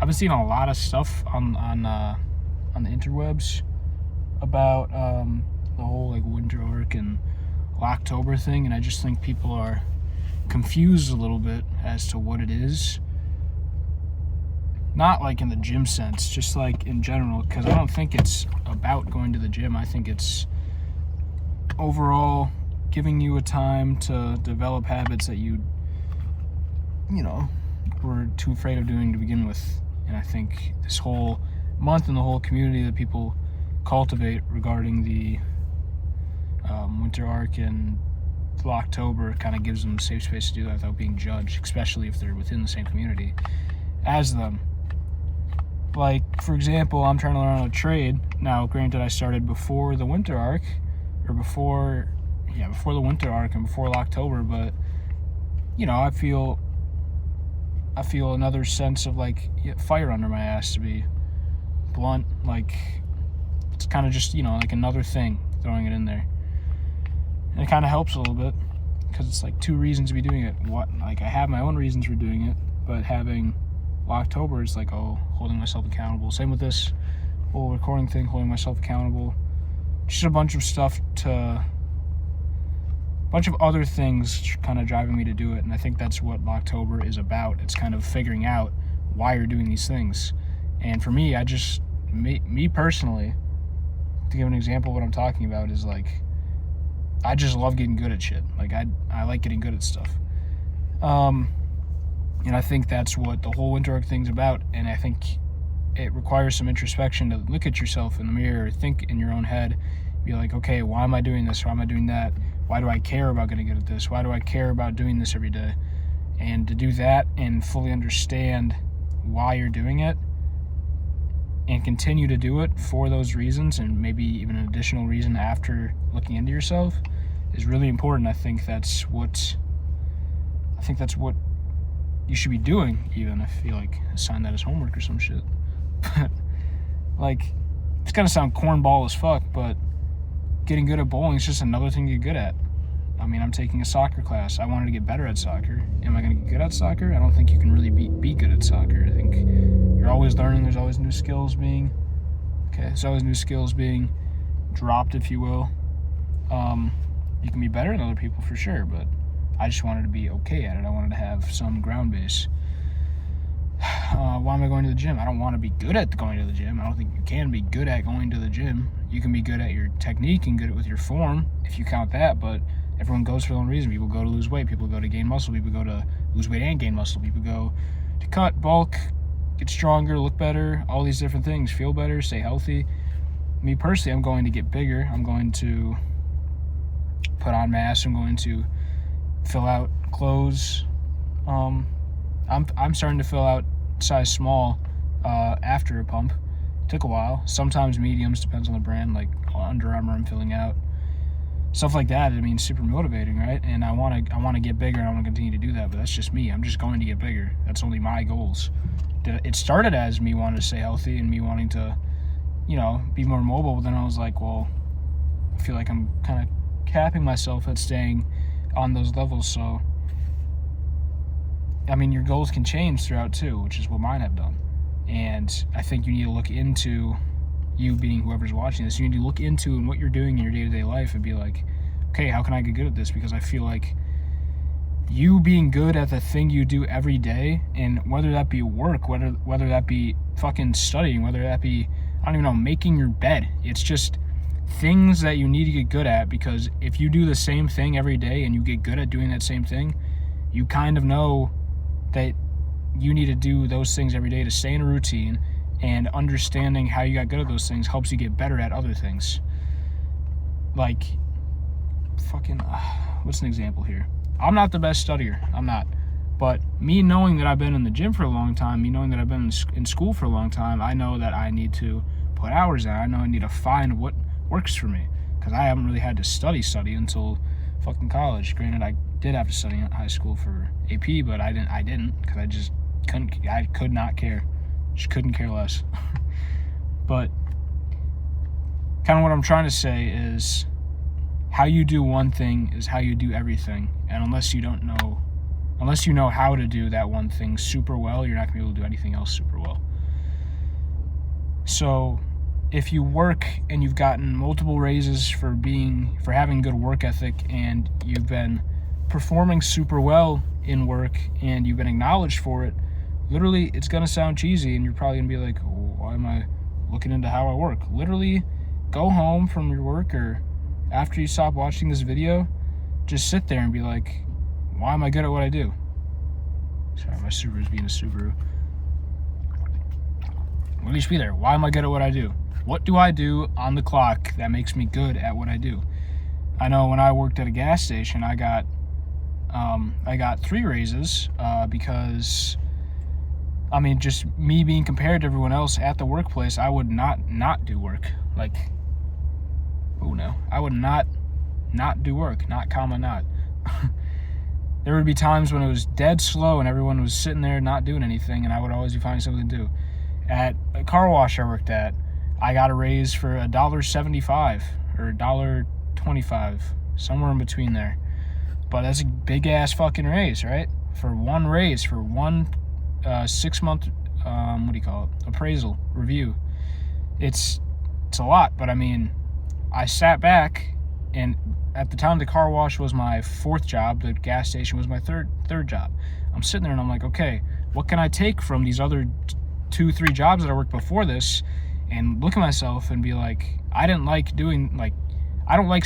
I've been seeing a lot of stuff on the interwebs about the whole like winter arc and Locktober thing, and I just think people are confused a little bit as to what it is. Not like in the gym sense, just like in general, because I don't think it's about going to the gym. I think it's overall giving you a time to develop habits that you were too afraid of doing to begin with. And I think this whole month and the whole community that people cultivate regarding the winter arc and Locktober kind of gives them a safe space to do that without being judged, especially if they're within the same community as them. Like, for example, I'm trying to learn a trade. Now, granted, I started before the winter arc, or before the winter arc and before Locktober, but, I feel another sense of, like, fire under my ass, to be blunt. Like, it's kind of just, like another thing, throwing it in there. And it kind of helps a little bit, because it's, like, two reasons to be doing it. I have my own reasons for doing it, but having Locktober is like, holding myself accountable. Same with this whole recording thing, holding myself accountable. Just a bunch of other things kind of driving me to do it. And I think that's what Locktober is about. It's kind of figuring out why you're doing these things. And for me, me personally, to give an example of what I'm talking about, is like, I just love getting good at shit. Like, I like getting good at stuff. And I think that's what the whole winter arc thing's about. And I think it requires some introspection to look at yourself in the mirror, think in your own head, be like, okay, why am I doing this? Why am I doing that? Why do I care about getting good at this? Why do I care about doing this every day? And to do that and fully understand why you're doing it and continue to do it for those reasons, and maybe even an additional reason after looking into yourself, is really important. I think that's what you should be doing. Even I feel like assign that as homework or some shit. But like, it's gonna sound cornball as fuck, but getting good at bowling is just another thing to get good at. I mean, I'm taking a soccer class. I wanted to get better at soccer. Am I gonna get good at soccer? I don't think you can really be good at soccer. I think you're always learning. There's always new skills being dropped, if you will. You can be better than other people for sure, but I just wanted to be okay at it. I wanted to have some ground base. Why am I going to the gym? I don't want to be good at going to the gym. I don't think you can be good at going to the gym. You can be good at your technique and good with your form, if you count that, but everyone goes for their own reason. People go to lose weight. People go to gain muscle. People go to lose weight and gain muscle. People go to cut, bulk, get stronger, look better, all these different things, feel better, stay healthy. Me personally, I'm going to get bigger. I'm going to put on mass. I'm going to fill out clothes. I'm starting to fill out size small after a pump. Took a while. Sometimes mediums, depends on the brand. Like Under Armour, I'm filling out stuff like that. I mean, super motivating, right? And I want to get bigger, and I want to continue to do that. But that's just me. I'm just going to get bigger. That's only my goals. It started as me wanting to stay healthy and me wanting to, be more mobile. But then I was like, well, I feel like I'm kind of capping myself at staying on those levels. So, I mean, your goals can change throughout too, which is what mine have done. And I think you need to look into, you being whoever's watching this, you need to look into and what you're doing in your day-to-day life and be like, okay, how can I get good at this? Because I feel like you being good at the thing you do every day, and whether that be work, whether that be fucking studying, whether that be, I don't even know, making your bed. It's just things that you need to get good at, because if you do the same thing every day and you get good at doing that same thing, you kind of know that you need to do those things every day to stay in a routine, and understanding how you got good at those things helps you get better at other things. Like, fucking, what's an example here? I'm not the best studier. I'm not. But me knowing that I've been in the gym for a long time, me knowing that I've been in school for a long time, I know that I need to put hours in. I know I need to find what works for me, because I haven't really had to study until fucking college. Granted, I did have to study in high school for AP, but I didn't because I could not care. Just couldn't care less. But kind of what I'm trying to say is, how you do one thing is how you do everything. And unless you don't know Unless you know how to do that one thing super well, you're not going to be able to do anything else super well. So if you work and you've gotten multiple raises for having good work ethic, and you've been performing super well in work and you've been acknowledged for it, literally it's going to sound cheesy and you're probably going to be like, oh, why am I looking into how I work? Literally go home from your work, or after you stop watching this video, just sit there and be like, why am I good at what I do? Sorry, my Subaru's being a Subaru. At least be there. Why am I good at what I do? What do I do on the clock that makes me good at what I do? I know when I worked at a gas station, I got 3 raises because, I mean, just me being compared to everyone else at the workplace, I would not do work. Like, oh no, I would not do work, not. There would be times when it was dead slow and everyone was sitting there not doing anything, and I would always be finding something to do. At a car wash I worked at, I got a raise for $1.75 or $1.25, somewhere in between there. But that's a big ass fucking raise, right? For one raise, for one 6-month appraisal review. It's a lot, but I mean, I sat back, and at the time the car wash was my 4th job, the gas station was my third job. I'm sitting there and I'm like, okay, what can I take from these other 2-3 jobs that I worked before this, and look at myself and be like, I don't like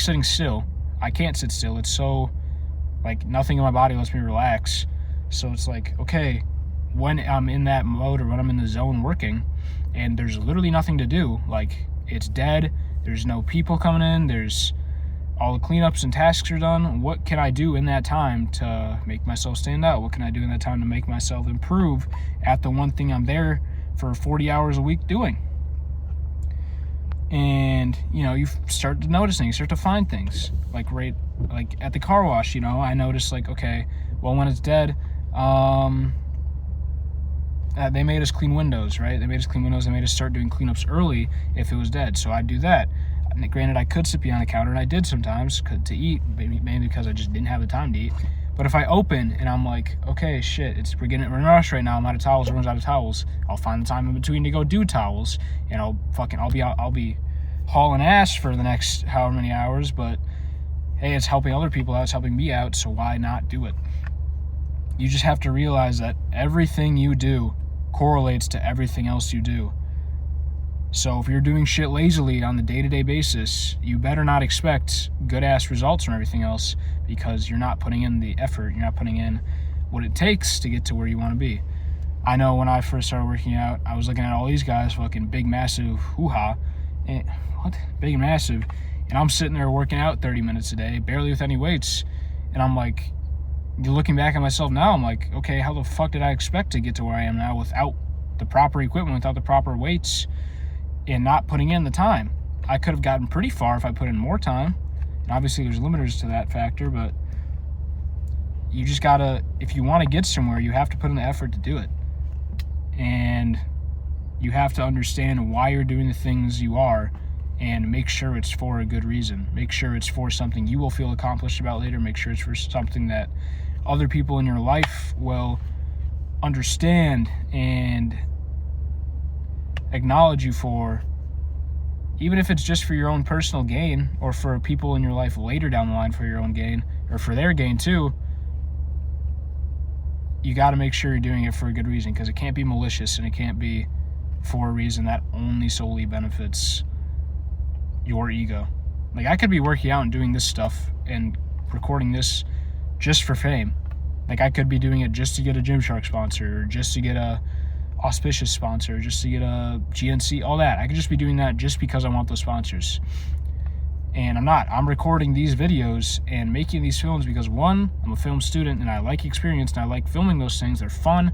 sitting still. I can't sit still. It's so, like, nothing in my body lets me relax. So it's like, okay, when I'm in that mode or when I'm in the zone working and there's literally nothing to do, like, it's dead, there's no people coming in, there's all the cleanups and tasks are done, what can I do in that time to make myself stand out? What can I do in that time to make myself improve at the one thing I'm there for 40 hours a week doing? And, you know, you start to notice things, start to find things. Like at the car wash, you know, I noticed, like, okay, well, when it's dead, they made us clean windows, right? They made us start doing cleanups early if it was dead. So I'd do that. And granted, I could sit behind the counter, and I did sometimes to eat, mainly because I just didn't have the time to eat. But if I open and I'm like, okay, shit, we're in a rush right now, I'm out of towels, everyone's out of towels, I'll find the time in between to go do towels, and I'll be hauling ass for the next however many hours, but hey, it's helping other people out, it's helping me out, so why not do it? You just have to realize that everything you do correlates to everything else you do. So if you're doing shit lazily on the day-to-day basis, you better not expect good-ass results from everything else, because you're not putting in the effort, you're not putting in what it takes to get to where you want to be. I know when I first started working out, I was looking at all these guys, fucking big, massive hoo-ha, and big and massive, and I'm sitting there working out 30 minutes a day, barely with any weights, and I'm like, looking back at myself now, I'm like, okay, how the fuck did I expect to get to where I am now without the proper equipment, without the proper weights, and not putting in the time? I could have gotten pretty far if I put in more time, and obviously there's limiters to that factor, but you just gotta, if you want to get somewhere, you have to put in the effort to do it, and you have to understand why you're doing the things you are, and make sure it's for a good reason. Make sure it's for something you will feel accomplished about later. Make sure it's for something that other people in your life will understand and acknowledge you for, even if it's just for your own personal gain, or for people in your life later down the line for your own gain, or for their gain too. You got to make sure you're doing it for a good reason, because it can't be malicious, and it can't be for a reason that only solely benefits your ego. Like, I could be working out and doing this stuff and recording this just for fame. Like, I could be doing it just to get a Gymshark sponsor, or just to get a auspicious sponsor, just to get a GNC, all that. I could just be doing that just because I want those sponsors. And I'm not. I'm recording these videos and making these films because, one, I'm a film student and I like experience and I like filming those things. They're fun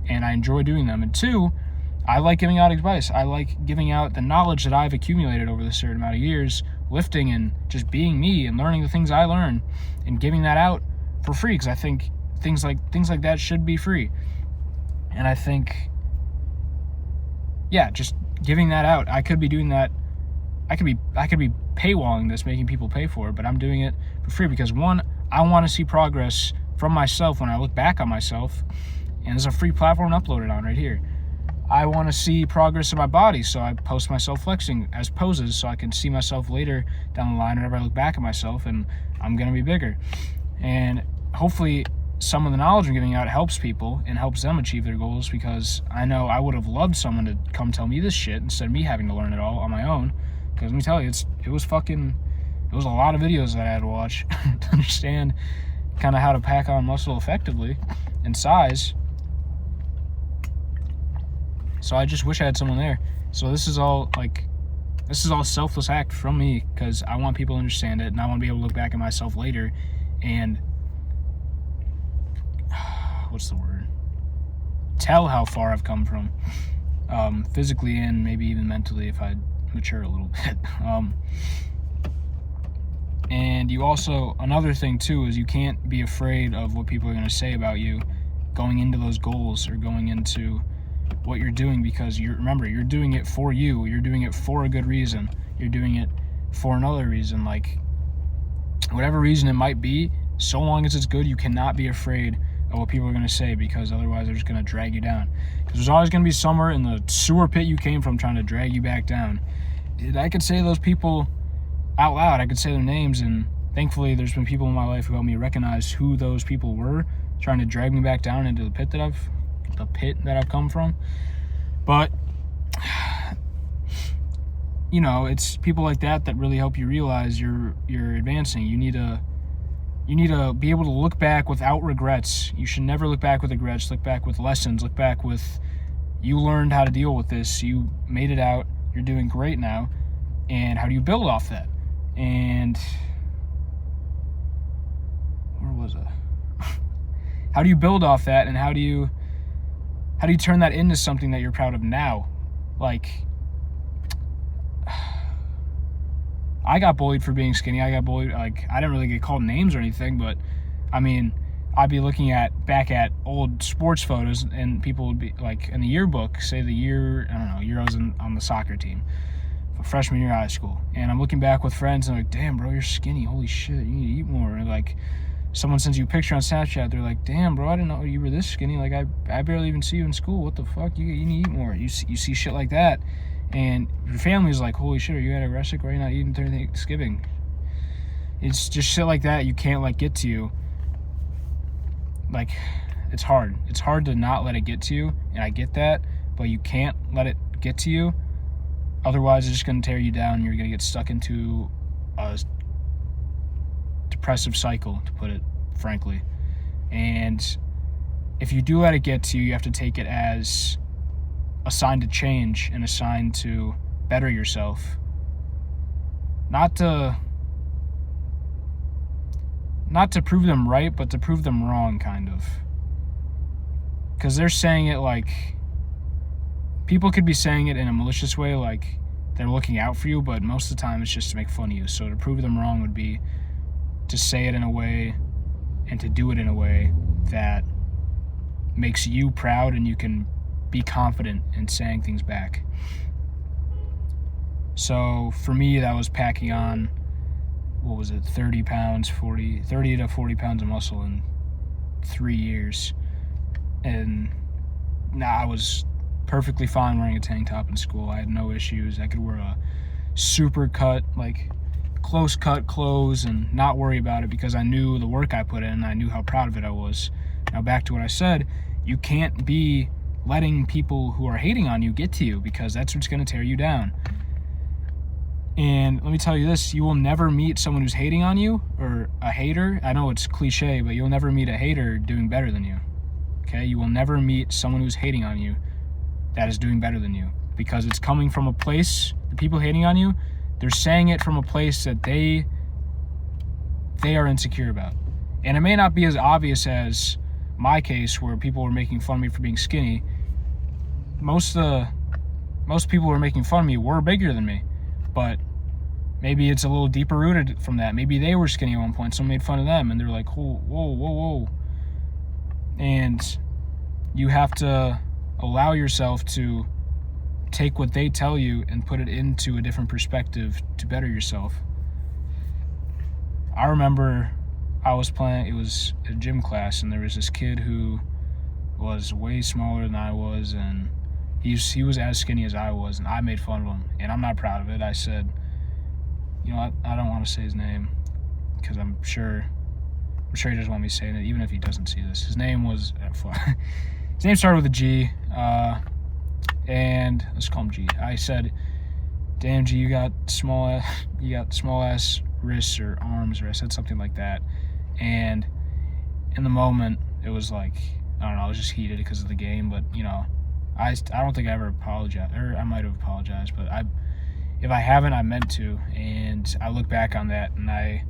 and I enjoy doing them. And two, I like giving out advice. I like giving out the knowledge that I've accumulated over this certain amount of years, lifting and just being me and learning the things I learn and giving that out for free, because I think things like that should be free. And I think, yeah, just giving that out. I could be doing that. I could be paywalling this, making people pay for it, but I'm doing it for free because, one, I want to see progress from myself when I look back on myself. And there's a free platform to upload it on right here. I want to see progress in my body, so I post myself flexing as poses so I can see myself later down the line whenever I look back at myself, and I'm going to be bigger. And hopefully some of the knowledge I'm giving out helps people and helps them achieve their goals, because I know I would have loved someone to come tell me this shit instead of me having to learn it all on my own. Because let me tell you, it was a lot of videos that I had to watch to understand kind of how to pack on muscle effectively and size. So I just wish I had someone there. So this is all a selfless act from me, because I want people to understand it, and I want to be able to look back at myself later and tell how far I've come from, physically and maybe even mentally if I mature a little bit. And you also, another thing too, is you can't be afraid of what people are going to say about you going into those goals or going into what you're doing, because remember, you're doing it for you. You're doing it for a good reason. You're doing it for another reason, like whatever reason it might be. So long as it's good, you cannot be afraid of what people are going to say, because otherwise they're just going to drag you down. Because there's always going to be somewhere in the sewer pit you came from trying to drag you back down. I could say those people out loud. I could say their names, and thankfully there's been people in my life who helped me recognize who those people were trying to drag me back down into the pit that I've come from. But you know, it's people like that really help you realize you're advancing. You need to be able to look back without regrets. You should never look back with regrets. Look back with lessons. Look back with, you learned how to deal with this. You made it out. You're doing great now. And how do you build off that? And where was I? How do you build off that, and how do you turn that into something that you're proud of now? Like, I got bullied for being skinny. I got bullied, like, I didn't really get called names or anything, but I mean, I'd be looking back at old sports photos, and people would be like, in the yearbook, say the year, I don't know, year I was on the soccer team, freshman year of high school, and I'm looking back with friends, and I'm like, damn, bro, you're skinny. Holy shit, you need to eat more. And like, someone sends you a picture on Snapchat, they're like, damn, bro, I didn't know you were this skinny. Like, I barely even see you in school. What the fuck? You need to eat more. You see shit like that, and your family's like, holy shit, are you anorexic? Why are you not eating Thanksgiving? It's just shit like that you can't let get to you. Like, it's hard. It's hard to not let it get to you, and I get that, but you can't let it get to you. Otherwise, it's just going to tear you down, and you're going to get stuck into a depressive cycle, to put it frankly. And if you do let it get to you, you have to take it as a sign to change and a sign to better yourself. Not to prove them right, but to prove them wrong, kind of. Because they're saying it like, people could be saying it in a malicious way, like they're looking out for you, but most of the time it's just to make fun of you. So to prove them wrong would be to say it in a way and to do it in a way that makes you proud, and you can be confident in saying things back. So for me, that was packing on, 30 to 40 pounds of muscle in 3 years. And I was perfectly fine wearing a tank top in school. I had no issues. I could wear a super cut, like close cut clothes and not worry about it, because I knew the work I put in, and I knew how proud of it I was. Now back to what I said, you can't be letting people who are hating on you get to you, because that's what's going to tear you down. And let me tell you this, you will never meet someone who's hating on you, or a hater. I know it's cliche, but you'll never meet a hater doing better than you. Okay? You will never meet someone who's hating on you that is doing better than you, because it's coming from a place, the people hating on you, they're saying it from a place that they are insecure about. And it may not be as obvious as my case, where people were making fun of me for being skinny. Most people who were making fun of me were bigger than me, but maybe it's a little deeper rooted from that. Maybe they were skinny at one point, someone made fun of them, and they're like, whoa. And you have to allow yourself to take what they tell you and put it into a different perspective to better yourself. I remember I was playing, it was a gym class, and there was this kid who was way smaller than I was, and he was as skinny as I was, and I made fun of him, and I'm not proud of it. I said, you know, I don't want to say his name because I'm sure he doesn't want me saying it, even if he doesn't see this. His name was his name started with a G, and let's call him G. I said, "Damn, G, you got small ass wrists or arms," or I said something like that. And in the moment, it was like, I don't know, I was just heated because of the game. But you know, I don't think I ever apologized, or I might have apologized, but if I haven't, I meant to. And I look back on that, and I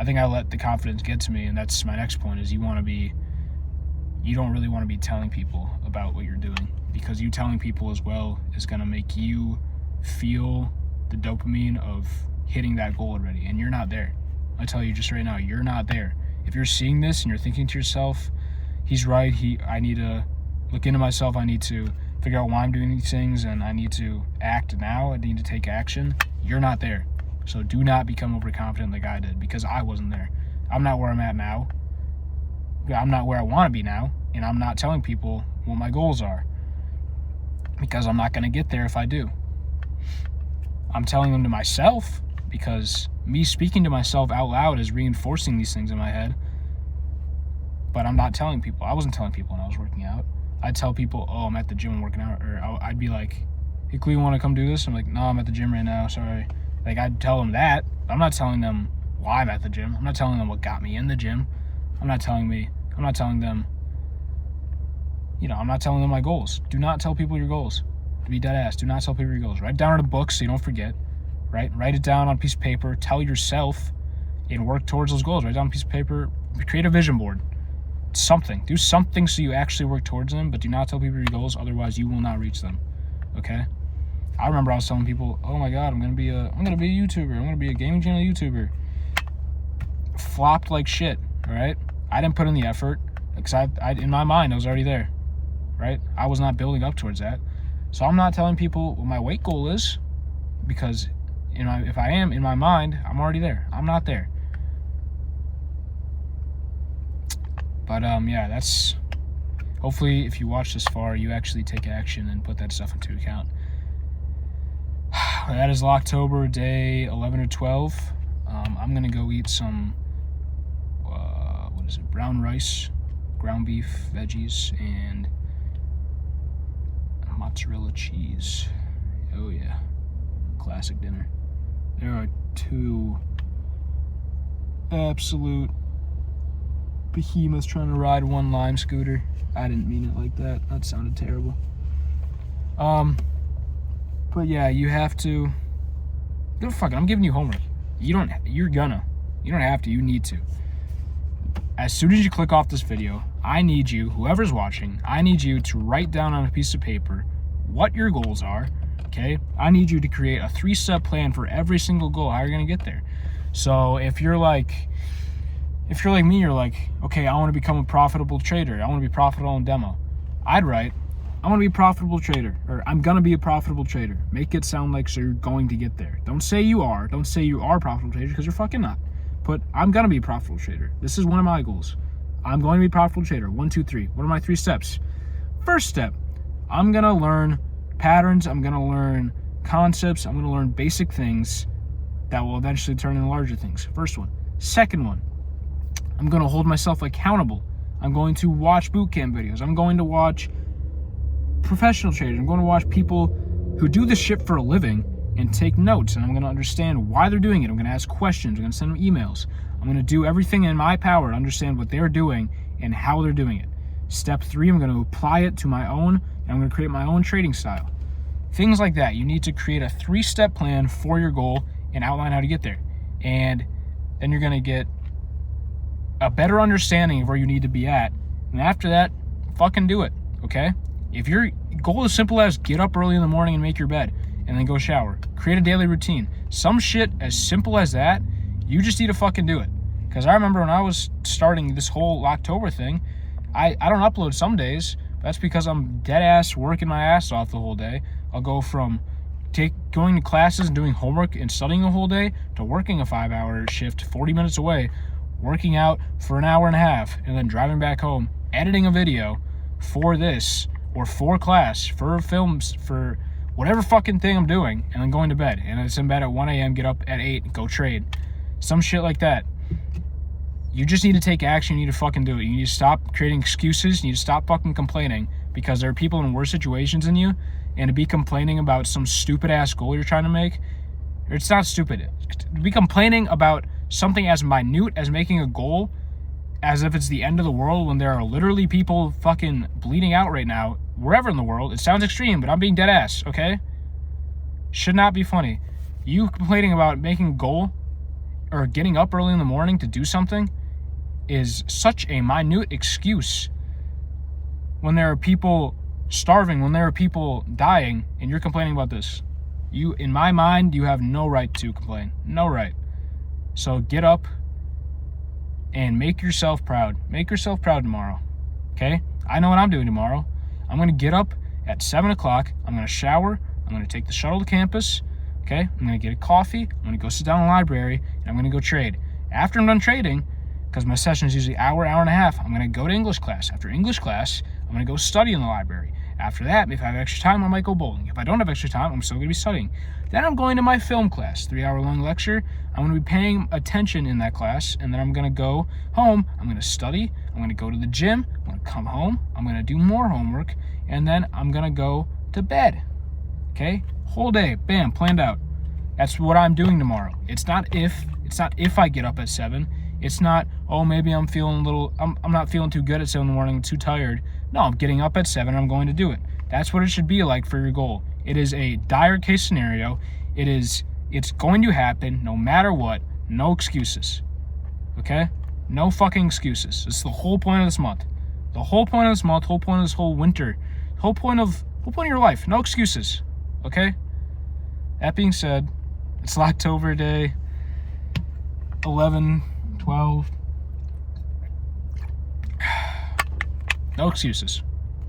think I let the confidence get to me. And that's my next point: is you don't really want to be telling people about what you're doing, because you telling people as well is going to make you feel the dopamine of hitting that goal already, and you're not there. I tell you just right now, you're not there. If you're seeing this and you're thinking to yourself, he's right, I need to look into myself, I need to figure out why I'm doing these things, and I need to act now, I need to take action, you're not there. So do not become overconfident like I did, because I wasn't there. I'm not where I'm at now. I'm not where I want to be now, and I'm not telling people what my goals are, because I'm not going to get there if I do. I'm telling them to myself, because me speaking to myself out loud is reinforcing these things in my head. But I'm not telling people. I wasn't telling people when I was working out. I'd tell people, oh, I'm at the gym and working out. Or I'd be like, hey, Cleo, you want to come do this? I'm like, no, I'm at the gym right now, sorry. Like, I'd tell them that. I'm not telling them why I'm at the gym. I'm not telling them what got me in the gym. I'm not telling them, you know, I'm not telling them my goals. Do not tell people your goals. To be dead ass, do not tell people your goals. Write down in a book so you don't forget. Right? Write it down on a piece of paper. Tell yourself and work towards those goals. Write down on a piece of paper. Create a vision board. Something. Do something so you actually work towards them, but do not tell people your goals, otherwise you will not reach them. Okay? I remember I was telling people, oh my god, I'm gonna be a YouTuber. I'm gonna be a gaming channel YouTuber. Flopped like shit. Alright? I didn't put in the effort, because I in my mind I was already there. Right? I was not building up towards that. So I'm not telling people what my weight goal is, because if I am in my mind, I'm already there. I'm not there. But yeah, that's hopefully if you watch this far, you actually take action and put that stuff into account. That is Locktober, day 11 or 12. I'm gonna go eat some brown rice, ground beef, veggies, and mozzarella cheese. Oh yeah, classic dinner. There are two absolute behemoths trying to ride one Lime scooter. I didn't mean it like that. That sounded terrible. But yeah, you have to. Fuck it, I'm giving you homework. You don't have to. You need to. As soon as you click off this video, I need you, whoever's watching, I need you to write down on a piece of paper what your goals are. Okay, I need you to create a 3-step plan for every single goal, how you're gonna get there. So if you're like me, you're like, okay, I want to become a profitable trader. I want to be profitable in demo. I'd write, I want to be a profitable trader, or I'm gonna be a profitable trader. Make it sound like so you're going to get there. Don't say you are. Don't say you are a profitable trader, because you're fucking not. But I'm gonna be a profitable trader. This is one of my goals. I'm going to be a profitable trader. 1, 2, 3. What are my 3 steps? First step, I'm gonna learn patterns, I'm gonna learn concepts, I'm gonna learn basic things that will eventually turn into larger things. First one. Second one, I'm gonna hold myself accountable. I'm going to watch bootcamp videos. I'm going to watch professional traders. I'm going to watch people who do this shit for a living and take notes, and I'm going to understand why they're doing it. I'm going to ask questions. I'm going to send them emails. I'm going to do everything in my power to understand what they're doing and how they're doing it. Step 3, I'm going to apply it to my own, and I'm going to create my own trading style. Things like that. You need to create a 3-step plan for your goal and outline how to get there. And then you're going to get a better understanding of where you need to be at. And after that, fucking do it, okay? If your goal is simple as get up early in the morning and make your bed, and then go shower, create a daily routine. Some shit as simple as that, you just need to fucking do it. Because I remember when I was starting this whole Locktober thing, I don't upload some days. That's because I'm dead ass working my ass off the whole day. I'll go from going to classes and doing homework and studying the whole day to working a 5-hour shift 40 minutes away, working out for an hour and a half, and then driving back home, editing a video for this, or for class, for films, for whatever fucking thing I'm doing, and then going to bed. And it's in bed at 1 a.m., get up at 8, go trade. Some shit like that. You just need to take action. You need to fucking do it. You need to stop creating excuses. You need to stop fucking complaining, because there are people in worse situations than you, and to be complaining about some stupid-ass goal you're trying to make, it's not stupid. To be complaining about something as minute as making a goal as if it's the end of the world when there are literally people fucking bleeding out right now, wherever in the world. It sounds extreme, but I'm being dead ass, okay? Should not be funny. You complaining about making a goal or getting up early in the morning to do something is such a minute excuse when there are people starving, when there are people dying, and you're complaining about this. You, in my mind, you have no right to complain. No right. So get up and make yourself proud. Make yourself proud tomorrow. Okay? I know what I'm doing tomorrow. I'm going to get up at 7 o'clock. I'm going to shower. I'm going to take the shuttle to campus. Okay? I'm going to get a coffee. I'm going to go sit down in the library, and I'm going to go trade. After I'm done trading, because my session is usually hour and a half, I'm going to go to English class. After English class, I'm going to go study in the library. After that, if I have extra time, I might go bowling. If I don't have extra time, I'm still going to be studying. Then I'm going to my film class, 3-hour-long lecture. I'm going to be paying attention in that class, and then I'm going to go home. I'm going to study. I'm going to go to the gym. I'm going to come home. I'm going to do more homework, and then I'm going to go to bed. Okay? Whole day, bam, planned out. That's what I'm doing tomorrow. It's not if I get up at 7. It's not, oh, maybe I'm not feeling too good at 7 in the morning, I'm too tired. No, I'm getting up at 7, I'm going to do it. That's what it should be like for your goal. It is a dire case scenario. It's going to happen no matter what. No excuses. Okay? No fucking excuses. It's the whole point of this month. The whole point of this month, whole point of this whole winter, whole point of your life. No excuses. Okay? That being said, it's Locktober day 11, 12. No excuses.